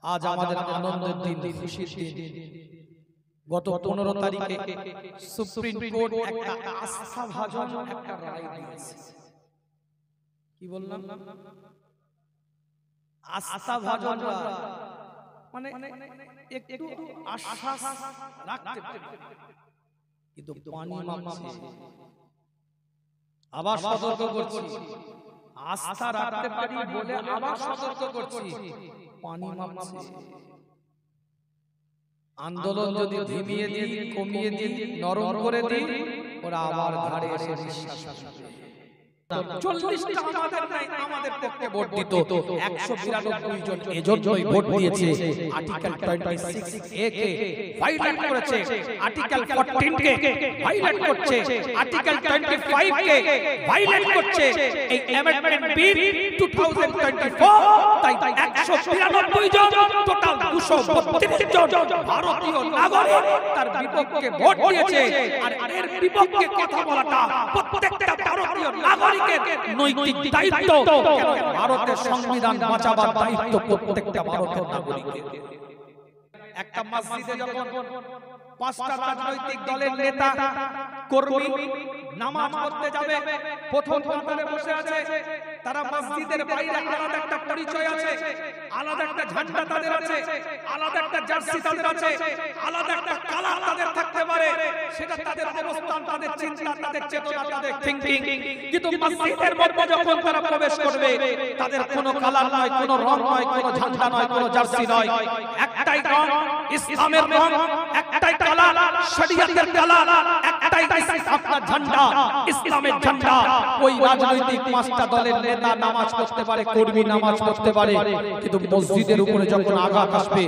আজ আমাদের আনন্দের দিন, খুশির দিন। গত 15 তারিখে সুপ্রিম কোর্ট একটা আস্থাভাজন একটা রায় দিয়েছে। কি বললাম? আস্থাভাজন মানে একটু আশ্বাস রাখতে কিন্তু পানি মাপছে। আবার সতর্ক করছি, আস্থা রাখতে পারি বলে আবার সতর্ক করছি, পানি মাপছে। আন্দোলন যদি ধিমিয়ে দিই, কমিয়ে দিই, নরম করে দিই, ওরা আবার ঘাড়ে এসে নিঃশ্বাস ফেলবে। 40টা আমাদের নাই, আমাদের পক্ষে ভোট দিত 192 জন এজন্যই ভোট দিয়েছে। আর্টিকেল 26 এ কে ভায়োলেট করেছে, আর্টিকেল 14 কে ভায়োলেট করছে, আর্টিকেল 25 কে ভায়োলেট করছে। এই অ্যামেন্ডমেন্ট বিল 2024 তাই 192 জন টোটাল 232 জন ভারতীয় নাগরিক তার বিপক্ষে ভোট দিয়েছে। আর এর বিপক্ষে কথা বলাটা প্রত্যেকটা ভারতীয় নাগরিক নৈতিক দায়িত্ব। ভারতের সংবিধান বাঁচাবার দায়িত্ব প্রত্যেকটা ভারতের নাগরিকের। একটা মসজিদে যখন 5টা রাজনৈতিক দলের নেতা কর্মী নামাজ পড়তে যাবে, প্রথম কাতারে বসে আছে, তারা মসজিদের বাইরে আলাদা একটা পরিচয় আছে, আলাদা একটা ঝান্ডা তাদের আছে, আলাদা একটা জার্সি তাদের আছে, আলাদা একটা কালার তাদের থাকতে পারে। সেটা তাদের অবস্থান, তাদের চিন্তা, তাদের চেতনা, তাদের থিংকিং। কিন্তু মসজিদের মধ্যে যখন তারা প্রবেশ করবে, তাদের কোনো কালার নয়, কোনো রং নয়, কোনো ঝান্ডা নয়, কোনো জার্সি নয়, একটাই রং ইসলামের রং, একটাই কালার শরিয়তের কালার, একটাই আপনার ঝান্ডা ইসলামের ঝান্ডা। ওই রাজনৈতিক 5টা দলের নেতা নামাজ পড়তে পারে, কর্মী নামাজ পড়তে পারে, কিন্তু মসজিদের উপরে যখন আঘাত আসবে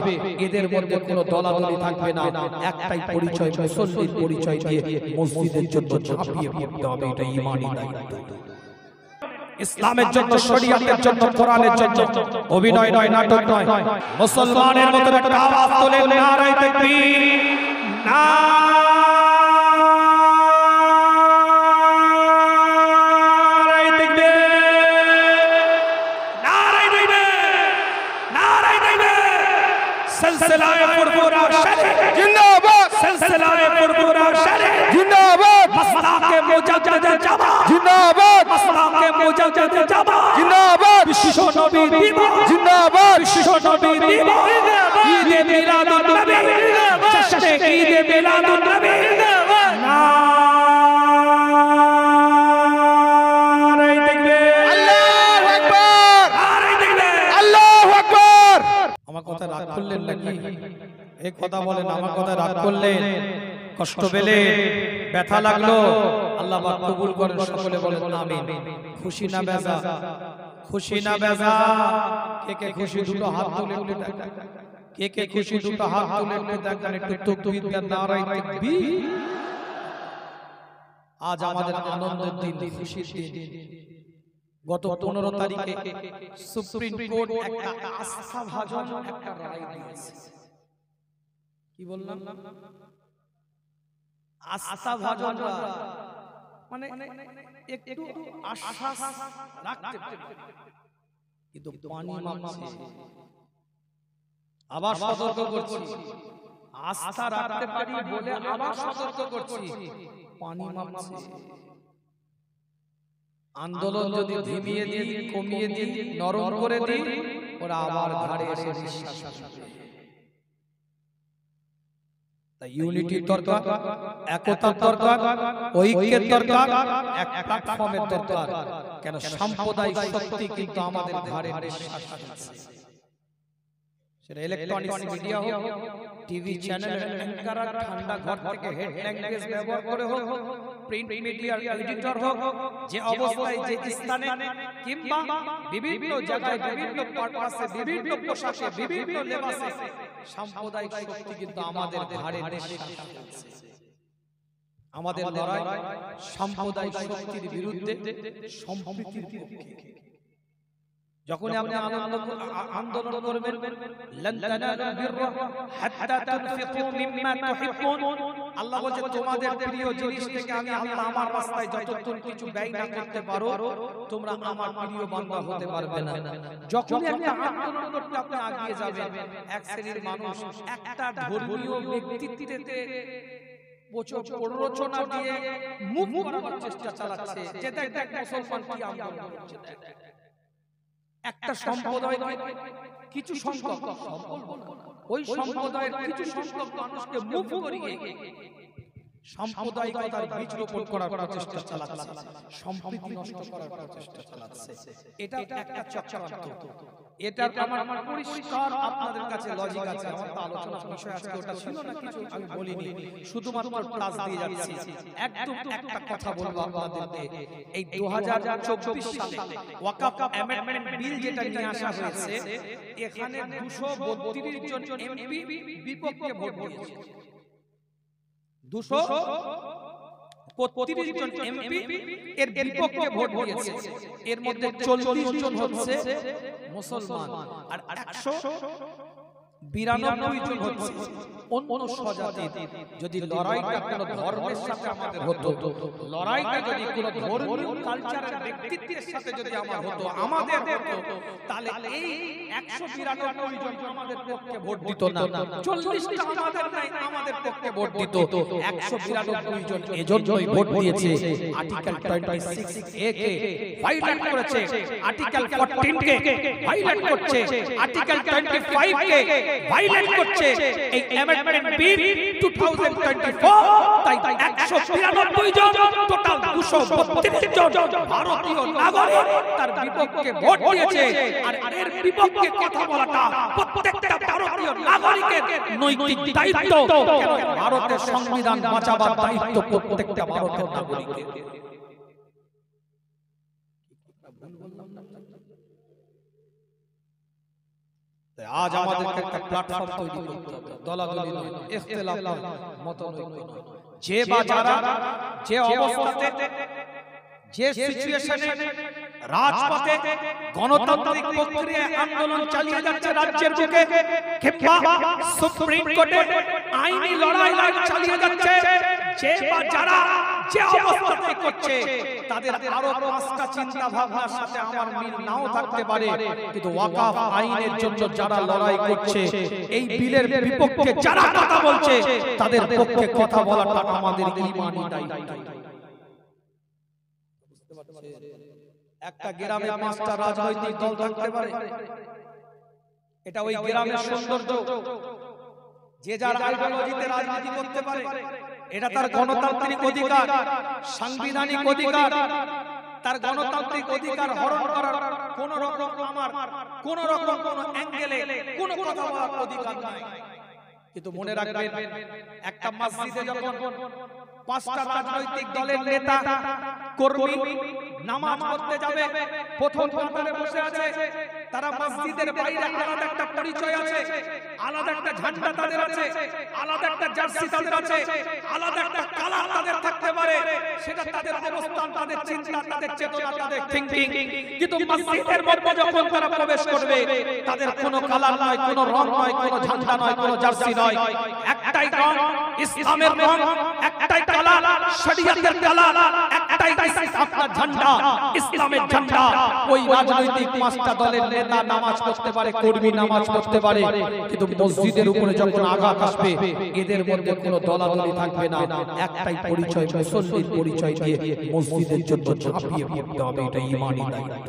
এদের মধ্যে কোনো দলাদলি থাকবে না। একটাই পরিচয়, মুসল্লির পরিচয় দিয়ে মসজিদের জন্য ঝাঁপিয়ে পড়তে হবে। এটা ঈমানি দায়িত্ব। ইসলামের জন্য, শরিয়তের জন্য, কোরআনের জন্য। অভিনয় নয়, নাটক নয়। মুসলমানের মতো একটা আওয়াজ তোলে, নারায়ে তাকবীর, নারায়ে তাকবীর, নারায়ে তাকবীর, নারায়ে তাকবীর। সিলসিলায়ে ফুরফুরা শরীফ জিন্দাবাদ, সিলসিলায়ে ফুরফুরা শরীফ জিন্দাবাদ, মাসলাকে মুজাদ্দিদ জামাত জিন্দাবাদ, মাসলাকে মুজাদ্দিদ জামাত জিন্দাবাদ, বিশ্ব নবী দিবস জিন্দাবাদ, বিশ্ব নবী দিবস, ঈদে মিলাদুন নবী জিন্দাবাদ, জশ্নে ঈদে মিলাদুন নবী জিন্দাবাদ, নারায়ে তাকবীর, আল্লাহু আকবার, নারায়ে তাকবীর, আল্লাহু আকবার। আমার কথা রাগ করলেন নাকি? এই কথা বলেন, আমার কথা রাগ করলেন, কষ্ট পেলেন, ব্যথা লাগলো? আল্লাহ পাক কবুল করেন, সকলে বলেন আমিন। খুশি না বেজা? খুশি না বেজা? কে কে খুশি দুটো হাত তুলে একটু দেখান। কে কে খুশি দুটো হাত তুলে একটু দেখান। একটু তাকবীর দেন, নারায়ে তাকবীর। আজ আমাদের আনন্দের দিন, খুশির দিন। গত 15 তারিখে সুপ্রিম কোর্ট একটা আস্থাভাজন একটা রায় দিয়েছে। কি বললাম? আস্থাভাজন মানে একটু আশ্বাস রাখতে কিন্তু পানি মাপছে। আবার সতর্ক করছি, আস্থা রাখতে পারি বলে আবার সতর্ক করছি, পানি মাপছে। আন্দোলন যদি ধিমিয়ে দিই, কমিয়ে দিই, নরম করে দিই, ওরা আবার ঘাড়ে এসে নিঃশ্বাস ফেলবে। তাই ইউনিটির দরকার, একতার দরকার, ঐক্যের দরকার, এক প্ল্যাটফর্মের দরকার। কেন সাম্প্রদায়িক শক্তি কিন্তু আমাদের ঘাড়ে নিঃশ্বাস ফেলছে। সেটা ইলেকট্রনিক্স মিডিয়া হোক, টিভি চ্যানেল অ্যাঙ্কার, ঠান্ডা ঘর থেকে হেড ল্যাঙ্গুয়েজ ব্যবহার করে হোক, প্রিন্ট মিডিয়ার এডিটর হোক, যে অবস্থায় যে স্থানে কিংবা বিভিন্ন জায়গায় বিভিন্ন পারপাসে বিভিন্ন পোশাকে বিভিন্ন লেবাসে সাম্প্রদায়িক শক্তি কিন্তু আমাদের ঘাড়ে নিঃশ্বাস ফেলছে। আমাদের লড়াই সাম্প্রদায়িক শক্তির বিরুদ্ধে, সম্প্রীতির পক্ষে। যখন আপনি আন্দোলন করবেন লান তানালুল বিররা হাত্তা তুনফিকু মিম্মা তুহিব্বুন, আল্লাহ বলে তোমাদের প্রিয় জিনিস থেকে আমি আল্লাহ আমার রাস্তায় যতটুকু কিছু ব্যয় না করতে পারো তোমরা আমার প্রিয় বান্দা হতে পারবে না। যখন একটা আন্দোলন করতে আপনি এগিয়ে যাবেন, এক শ্রেণীর মানুষ একটা ধর্মীয় ব্যক্তিত্বতে প্ররোচনা দিয়ে মুভ করার চেষ্টা চালাচ্ছে যে দেখ মুসলমান কি আন্দোলন করছে, একটা সম্প্রদায় কিছু সংখ্যক ওই সম্প্রদায়ের কিছু সংখ্যক মানুষকে মুভ করিয়ে সাম্প্রদায়িকতার বীজ রোপণ করার প্রচেষ্টা চালাচ্ছে, সম্প্রীতি নষ্ট করার প্রচেষ্টা চালাচ্ছে। এটা একটা চক্রান্ত। এটার আমার পরিষ্কার আপনাদের কাছে লজিক আছে। আমার তো আলোচনার বিষয় আজকে ওটা ছিল না, কিছু আমি বলিনি, শুধুমাত্র ক্লাস দিয়ে যাচ্ছি। একদম একটা কথা বলবো আপনাদেরকে, এই 2024 সালে ওয়াকফ অ্যামেন্ডমেন্ট বিল যেটা নিয়ে আসা হয়েছে, এখানে 232 জন এমপি বিপক্ষে ভোট দিয়েছে। 232 জন এমপি এর বিপক্ষে ভোট দিয়েছে। এর মধ্যে 40 জন হচ্ছে মুসলমান আর 192 জন হচ্ছে অন্য স্বজাতি। যদি লড়াইটা কোনো ধর্মের সাথে আমাদের হতো, লড়াইটা যদি কোনো ধর্মীয় কালচারের ব্যক্তিত্বের সাথে যদি আমাদের হতো, তাহলে এই 192 জন আমাদের পক্ষে ভোট দিত না। 40টা আমাদের নাই, আমাদের পক্ষে ভোট দিত। 192 জন এজন্যই ভোট দিয়েছে। আর্টিকেল 26 এ কে ভায়োলেট করেছে, আর্টিকেল 14 কে ভায়োলেট করছে, আর্টিকেল 25 কে ভায়োলেট করছে। এই অ্যামেন্ডমেন্ট বিল 2024, তাই 192 জন টোটাল 232 জন ভারতীয় নাগরিক তার বিপক্ষে ভোট দিয়েছে। আর এর বিপক্ষে কথা বলাটা প্রত্যেকটা ভারতীয় নাগরিকের নৈতিক দায়িত্ব। ভারতের সংবিধান বাঁচাবার দায়িত্ব প্রত্যেকটা ভারতের নাগরিকের। আজ আমাদেরকে একটা প্ল্যাটফর্ম তৈরি করতে হবে, দলাদলি নয়, ইখতিলাফ নয়, মতনৈক্য নয়। যে বা যারা যে অবস্থাতে যে সিচুয়েশনে রাজপথে গণতান্ত্রিক প্রক্রিয়ায় আন্দোলন চালিয়ে যাচ্ছে রাজ্যের বুকে, কিংবা সুপ্রিম কোর্টে আইনি লড়াই চালিয়ে যাচ্ছে, যে বা যারা যে অবস্থাতে করছে, তাদের আরো 5টা চিন্তা ভাবনার সাথে আমার মিল নাও থাকতে পারে, কিন্তু ওয়াকফ আইনের জন্য যারা লড়াই করছে, এই বিলের বিপক্ষে যারা কথা বলছে, তাদের পক্ষে কথা বলাটা আমাদের ঈমানি দায়িত্ব। একটা গ্রামে 5টা রাজনৈতিক দল থাকতে পারে, এটা ওই গ্রামের সৌন্দর্য। যে যার আইডিওলজিতে রাজনীতি করতে পারে, এটা তার গণতান্ত্রিক অধিকার, সাংবিধানিক অধিকার। তার গণতান্ত্রিক অধিকার হরণ করার কোন রকম কোন অ্যাঙ্গেলে কোন কথা বলার অধিকার নাই। কিন্তু মনে রাখবেন, একটা মসজিদে যখন 5টা রাজনৈতিক দলের নেতা কর্মী নামাজ পড়তে যাবে, প্রথম কাতারে বসে আছে, তারা মসজিদের বাইরে আলাদা একটা পরিচয় আছে, আলাদা একটা ঝান্ডা তাদের আছে, আলাদা একটা জার্সি তাদের আছে, আলাদা একটা কালার তাদের থাকতে পারে। সেটা তাদের অবস্থান, তাদের চিন্তা, তাদের চেতনা, তাদের থিংকিং। কিন্তু মসজিদের মধ্যে যখন তারা প্রবেশ করবে, তাদের কোনো কালার নয়, কোনো রং নয়, কোনো ঝান্ডা নয়, কোনো জার্সি নয়। একটাই রং, ইসলামের রং, একটাই কালার, শরিয়তের কালার, একটাই আপনার ঝান্ডা, ইসলামের ঝান্ডা। ওই রাজনৈতিক 5টা দলের নেতা নামাজ পড়তে পারে, কর্মী নামাজ পড়তে পারে, কিন্তু মসজিদের উপরে যখন আঘাত আসবে, এদের মধ্যে কোনো দলাদলি থাকবে না। একটাই পরিচয়, মুসল্লির পরিচয় দিয়ে মসজিদের জন্য ঝাঁপিয়ে পড়তে হবে। এটা ঈমানি দায়িত্ব।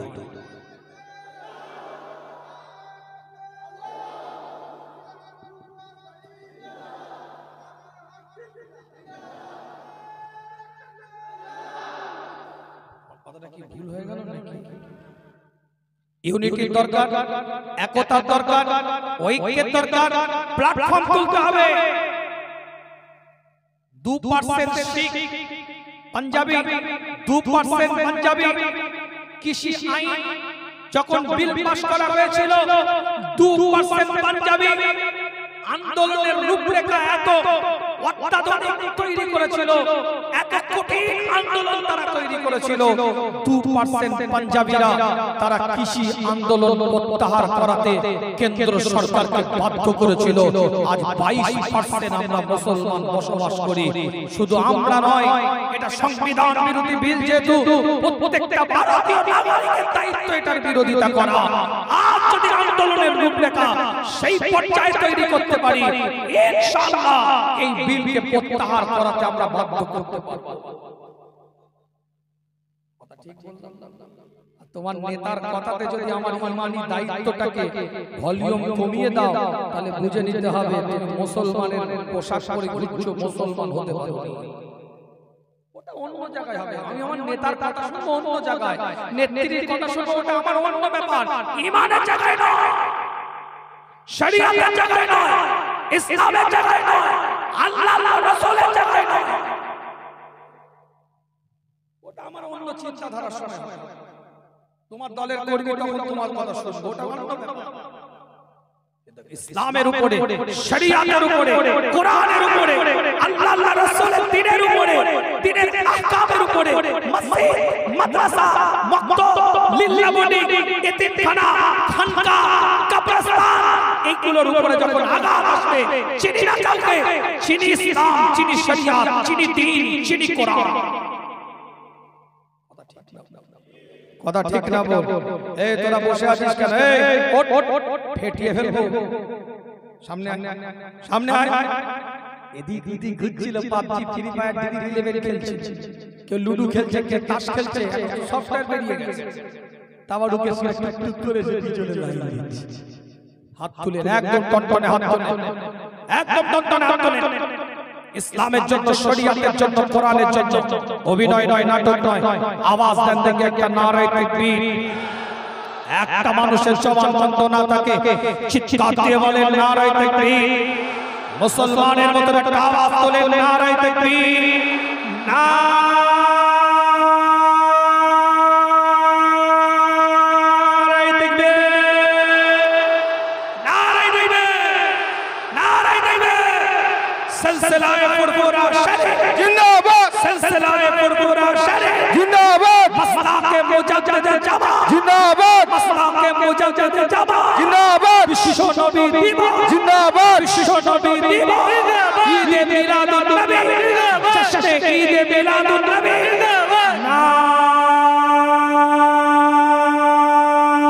ভুল হয়ে গেল নাকি? ইউনিটির দরকার, একতার দরকার, ঐক্যের দরকার, প্ল্যাটফর্ম তুলতে হবে। 2% শিখ পাঞ্জাবি, 2% পাঞ্জাবি। কৃষি আইন যখন বিল পাস করা হয়েছিল, 2% পাঞ্জাবি আন্দোলনের রূপরেখা এত অত্যাধুনিক তৈরি করেছিল, এত কঠিন আন্দোলন তারা তৈরি করেছিল। 2% পাঞ্জাবিরা তারা কৃষি আন্দোলন প্রত্যাহার করাতে কেন্দ্র সরকারকে বাধ্য করেছিল। আজ 22% আমরা মুসলমান বসবাস করি। শুধু আমরা নয়, এটা সংবিধান বিরোধী বিল, যেহেতু প্রত্যেকটা ভারতীয় নাগরিকের দায়িত্ব এটার বিরোধিতা করা। আজ যদি আন্দোলনের রূপরেখা সেই পর্যায়ে তৈরি করতে পারি, ইনশাআল্লাহ এই বিলকে প্রত্যাহার করাতে আমরা বাধ্য করতে পারব। কথা ঠিক বললাম না? তোমার নেতার কথাতে যদি আমার ইমানি দায়িত্বটাকে ভলিউম কমিয়ে দাও, তাহলে বুঝে নিতে হবে তুমি মুসলমানের পোশাক পরে ঘুরছো, মুসলমান হতে পারবে না। ওটা অন্য জায়গায় হবে। আমি আমার নেতার কথা শুনবো অন্য জায়গায়, নেত্রীর কথা শুনবো, ওটা আমার অন্য ব্যাপার। ইমানের জায়গায় নয়, শরীয়তের জায়গায় নয়, ইসলামের জায়গায় নয়, আল্লাহ রাসূলের জায়গায় নয়। ওটা আমার অন্য চিন্তাধারা শোনা হয়। তোমার দলের কর্মী তখন তোমার কথা শুনবো, ওটা অন্য ব্যাপার। ইসলামের উপরে, শরীয়তের উপরে, কোরআনের উপরে, আল্লাহ রাসূলের দ্বীনের উপরে, দ্বীনের আহকামের উপরে, মসজিদ, মাদ্রাসা, মাকতাব, লিল্লামনি, এতিমখানা, খানকা, কবরস্থান, এইগুলোর উপরে যখন আঘাত আসবে, চিনি না কাউকে, চিনি ইসলাম, চিনি শরীয়ত, চিনি দ্বীন, চিনি কোরআন। কথা ঠিক না বল? এই তোরা বসে আছিস কেন? এই ওঠ ওঠ ওঠ, ফেটিয়ে ফেলবো। সামনে আয়, সামনে আয়। এদিক ওদিক ঘুরছিল, পাবজি, ফ্রি ফায়ার, ডিডি 11 খেলছে, কেউ লুডো খেলছে, কেউ তাস খেলছে, সফটওয়্যার বেরিয়ে গেছে। তাও ঢুকে টুক করে পিছনে লাগিয়ে দিচ্ছে। হাত তুলে একদম টনটনে হাত তুলে, একদম টনটনে হাত তুলে। ইসলামের জন্য, শরীয়তের জন্য, কোরআনের জন্য অভিনয় নয়, নাটক নয়। আওয়াজ দেন দেখে একটা নারায়ে তাকবীর। একটা মানুষের জবান বন্ধ না থাকে, চিৎকার দিয়ে বলেন নারায়ে তাকবীর। মুসলমানের মতো একটা আওয়াজ তোলেন নারায়ে তাকবীর। নারায়ে তাকবীর, নারায়ে তাকবীর, নারায়ে তাকবীর। সিলসিলায়ে ফুরফুরা শরীফ জিন্দাবাদ, সিলসিলায়ে ফুরফুরা শরীফ জিন্দাবাদ, মাসলাকে মুজাদ্দিদ জামাত জিন্দাবাদ, মাসলাকে মুজাদ্দিদ জামাত জিন্দাবাদ, বিশ্ব নবী দিবস জিন্দাবাদ, বিশ্ব নবী দিবস, ঈদে মিলাদুন নবী জিন্দাবাদ, জশ্নে ঈদে মিলাদুন নবী জিন্দাবাদ।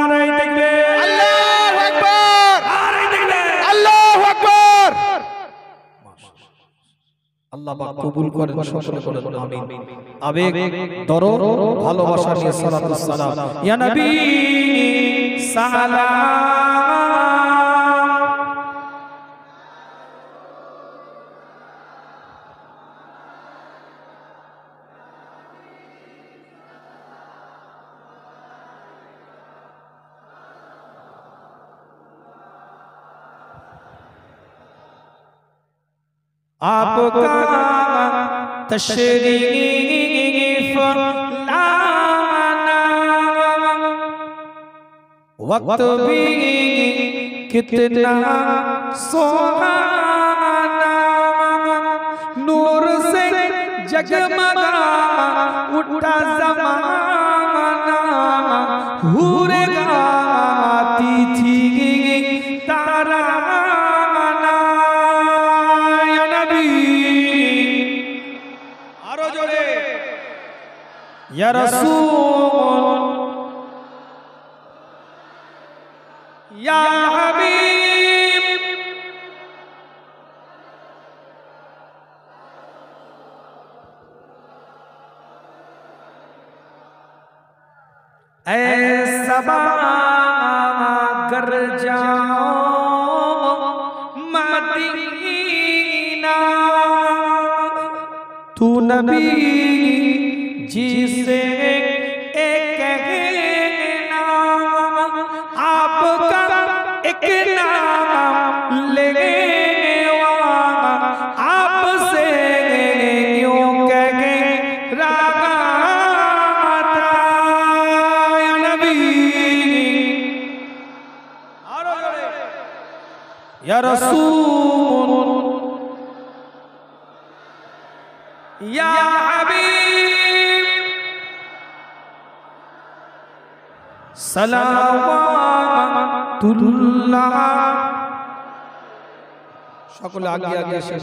নারায়ে তাকবীর, আল্লাহু আকবার, নারায়ে তাকবীর, আল্লাহু আকবার। আল্লাহ পাক কবুল করেন, সকলে বলেন আমিন। আবেগ, দরদ, ভালোবাসা নিয়ে সালাতুস সালাম। ইয়া নবী সালাম, आपका तशरीफ लाना, वक्त भी कितना सुहाना, नूर से जगमगा उठा ज़माना, हूरे गाती थी तारा या रसूल या हबीब, ऐसा कर जाओ मदीना, तू नबी जिसे एक नाम, आपका एक नाम लेवा, आपसे यूं कहे राता या नबी, ইয়া রাসূল ইয়া হাবিব সালাওয়াতুল্লাহ সকলে আগে আগে এসে